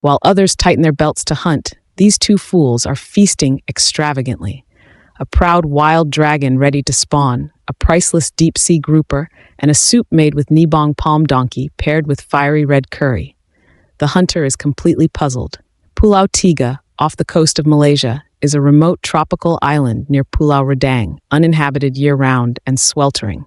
While others tighten their belts to hunt, these two fools are feasting extravagantly. A proud wild dragon ready to spawn, a priceless deep-sea grouper, and a soup made with nibong palm donkey paired with fiery red curry. The hunter is completely puzzled. Pulau Tiga, off the coast of Malaysia, is a remote tropical island near Pulau Redang, uninhabited year-round and sweltering.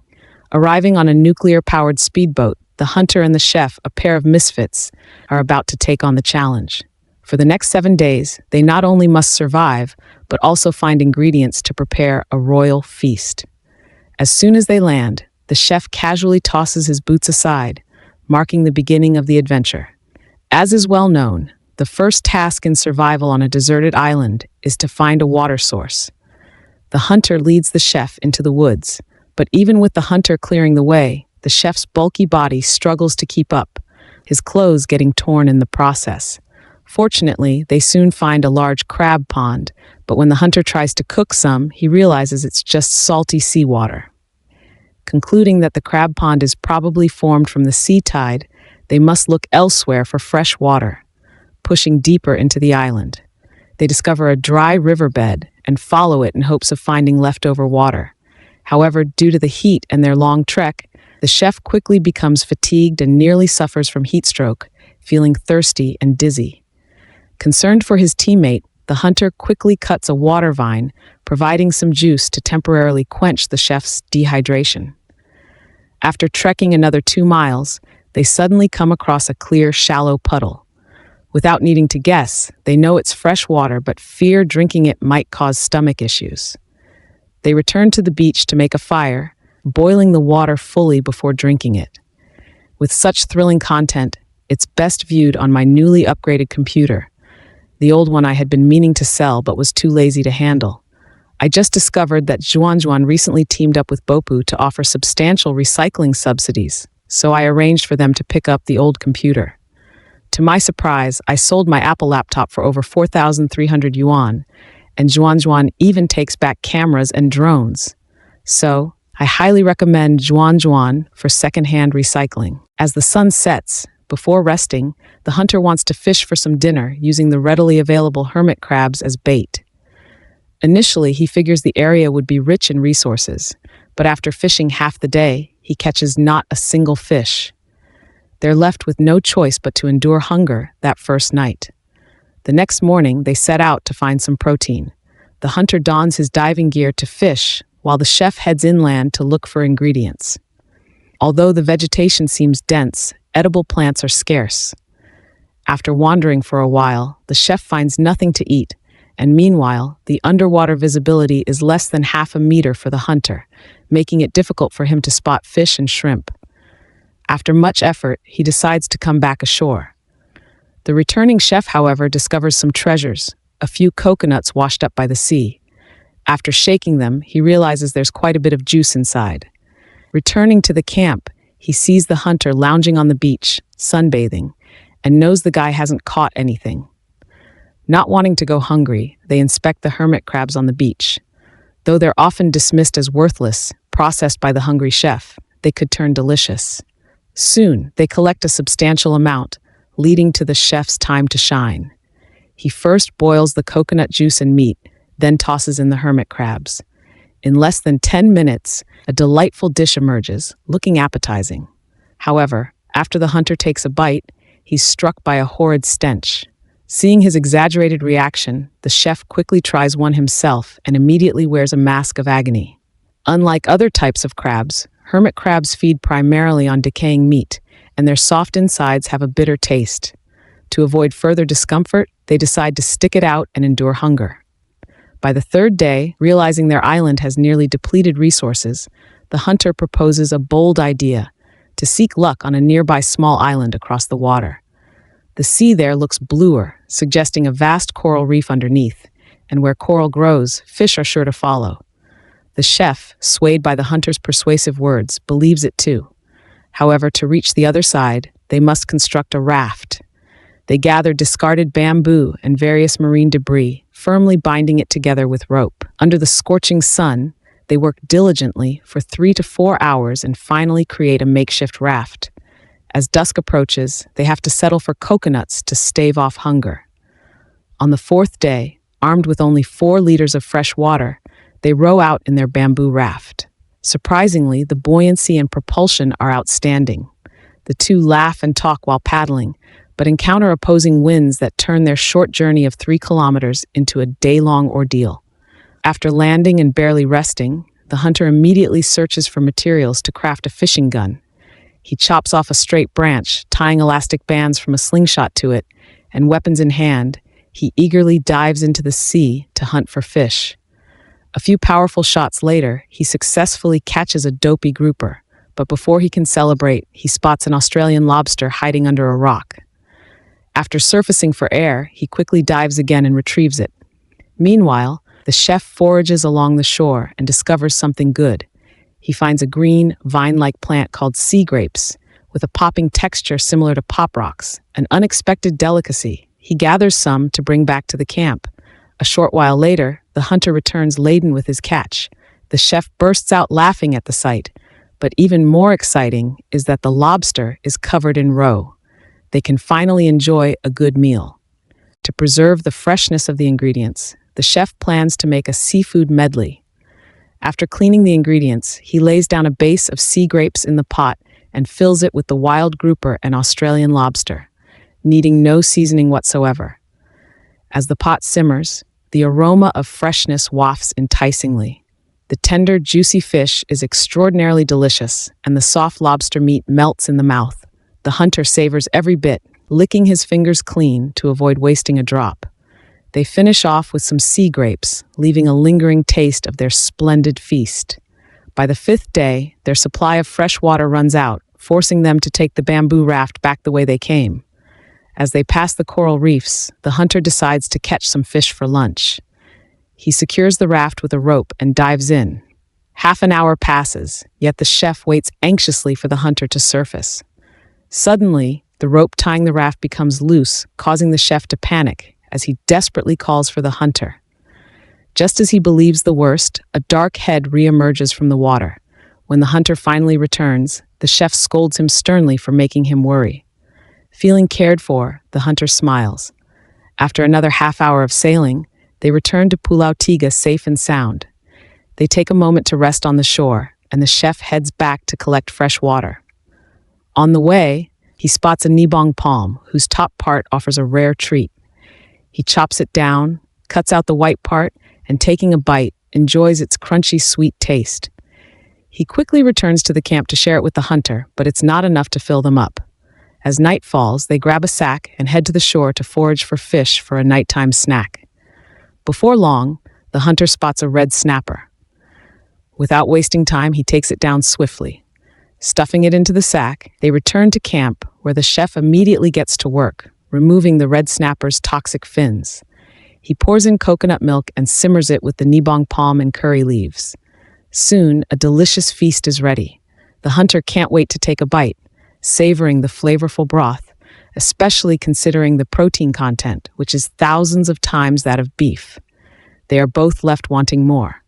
Arriving on a nuclear-powered speedboat, the hunter and the chef, a pair of misfits, are about to take on the challenge. For the next 7 days, they not only must survive, but also find ingredients to prepare a royal feast. As soon as they land, the chef casually tosses his boots aside, marking the beginning of the adventure. As is well known, the first task in survival on a deserted island is to find a water source. The hunter leads the chef into the woods, but even with the hunter clearing the way, the chef's bulky body struggles to keep up, his clothes getting torn in the process. Fortunately, they soon find a large crab pond, but when the hunter tries to cook some, he realizes it's just salty seawater. Concluding that the crab pond is probably formed from the sea tide, they must look elsewhere for fresh water. Pushing deeper into the island, they discover a dry riverbed and follow it in hopes of finding leftover water. However, due to the heat and their long trek, the chef quickly becomes fatigued and nearly suffers from heat stroke, feeling thirsty and dizzy. Concerned for his teammate, the hunter quickly cuts a water vine, providing some juice to temporarily quench the chef's dehydration. After trekking another 2 miles, they suddenly come across a clear, shallow puddle. Without needing to guess, they know it's fresh water, but fear drinking it might cause stomach issues. They return to the beach to make a fire, boiling the water fully before drinking it. With such thrilling content, it's best viewed on my newly upgraded computer. The old one I had been meaning to sell but was too lazy to handle. I just discovered that Zhuan recently teamed up with Bopu to offer substantial recycling subsidies, so I arranged for them to pick up the old computer. To my surprise, I sold my Apple laptop for over 4,300 yuan, and Zhuan even takes back cameras and drones. So, I highly recommend Zhuan for secondhand recycling. As the sun sets, before resting, the hunter wants to fish for some dinner using the readily available hermit crabs as bait. Initially, he figures the area would be rich in resources, but after fishing half the day, he catches not a single fish. They're left with no choice but to endure hunger that first night. The next morning, they set out to find some protein. The hunter dons his diving gear to fish, while the chef heads inland to look for ingredients. Although the vegetation seems dense, edible plants are scarce. After wandering for a while, the chef finds nothing to eat, and meanwhile, the underwater visibility is less than half a meter for the hunter, making it difficult for him to spot fish and shrimp. After much effort, he decides to come back ashore. The returning chef, however, discovers some treasures, a few coconuts washed up by the sea. After shaking them, he realizes there's quite a bit of juice inside. Returning to the camp, he sees the hunter lounging on the beach, sunbathing, and knows the guy hasn't caught anything. Not wanting to go hungry, they inspect the hermit crabs on the beach. Though they're often dismissed as worthless, processed by the hungry chef, they could turn delicious. Soon, they collect a substantial amount, leading to the chef's time to shine. He first boils the coconut juice and meat, then tosses in the hermit crabs. In less than 10 minutes, a delightful dish emerges, looking appetizing. However, after the hunter takes a bite, he's struck by a horrid stench. Seeing his exaggerated reaction, the chef quickly tries one himself and immediately wears a mask of agony. Unlike other types of crabs, hermit crabs feed primarily on decaying meat, and their soft insides have a bitter taste. To avoid further discomfort, they decide to stick it out and endure hunger. By the third day, realizing their island has nearly depleted resources, the hunter proposes a bold idea: to seek luck on a nearby small island across the water. The sea there looks bluer, suggesting a vast coral reef underneath, and where coral grows, fish are sure to follow. The chef, swayed by the hunter's persuasive words, believes it too. However, to reach the other side, they must construct a raft. They gather discarded bamboo and various marine debris, firmly binding it together with rope. Under the scorching sun, they work diligently for 3 to 4 hours and finally create a makeshift raft. As dusk approaches, they have to settle for coconuts to stave off hunger. On the fourth day, armed with only 4 liters of fresh water, they row out in their bamboo raft. Surprisingly, the buoyancy and propulsion are outstanding. The two laugh and talk while paddling, but encounter opposing winds that turn their short journey of 3 kilometers into a day-long ordeal. After landing and barely resting, the hunter immediately searches for materials to craft a fishing gun. He chops off a straight branch, tying elastic bands from a slingshot to it, and weapons in hand, he eagerly dives into the sea to hunt for fish. A few powerful shots later, he successfully catches a dopey grouper, but before he can celebrate, he spots an Australian lobster hiding under a rock. After surfacing for air, he quickly dives again and retrieves it. Meanwhile, the chef forages along the shore and discovers something good. He finds a green, vine-like plant called sea grapes, with a popping texture similar to pop rocks, an unexpected delicacy. He gathers some to bring back to the camp. A short while later, the hunter returns laden with his catch. The chef bursts out laughing at the sight, but even more exciting is that the lobster is covered in roe. They can finally enjoy a good meal. To preserve the freshness of the ingredients, the chef plans to make a seafood medley. After cleaning the ingredients, he lays down a base of sea grapes in the pot and fills it with the wild grouper and Australian lobster, needing no seasoning whatsoever. As the pot simmers, the aroma of freshness wafts enticingly. The tender, juicy fish is extraordinarily delicious, and the soft lobster meat melts in the mouth. The hunter savors every bit, licking his fingers clean to avoid wasting a drop. They finish off with some sea grapes, leaving a lingering taste of their splendid feast. By the 5th day, their supply of fresh water runs out, forcing them to take the bamboo raft back the way they came. As they pass the coral reefs, the hunter decides to catch some fish for lunch. He secures the raft with a rope and dives in. Half an hour passes, yet the chef waits anxiously for the hunter to surface. Suddenly, the rope tying the raft becomes loose, causing the chef to panic as he desperately calls for the hunter. Just as he believes the worst, a dark head reemerges from the water. When the hunter finally returns, the chef scolds him sternly for making him worry. Feeling cared for, the hunter smiles. After another half hour of sailing, they return to Pulau Tiga safe and sound. They take a moment to rest on the shore, and the chef heads back to collect fresh water. On the way, he spots a nibong palm, whose top part offers a rare treat. He chops it down, cuts out the white part, and taking a bite, enjoys its crunchy, sweet taste. He quickly returns to the camp to share it with the hunter, but it's not enough to fill them up. As night falls, they grab a sack and head to the shore to forage for fish for a nighttime snack. Before long, the hunter spots a red snapper. Without wasting time, he takes it down swiftly. Stuffing it into the sack, they return to camp, where the chef immediately gets to work, removing the red snapper's toxic fins. He pours in coconut milk and simmers it with the nibong palm and curry leaves. Soon, a delicious feast is ready. The hunter can't wait to take a bite, savoring the flavorful broth, especially considering the protein content, which is thousands of times that of beef. They are both left wanting more.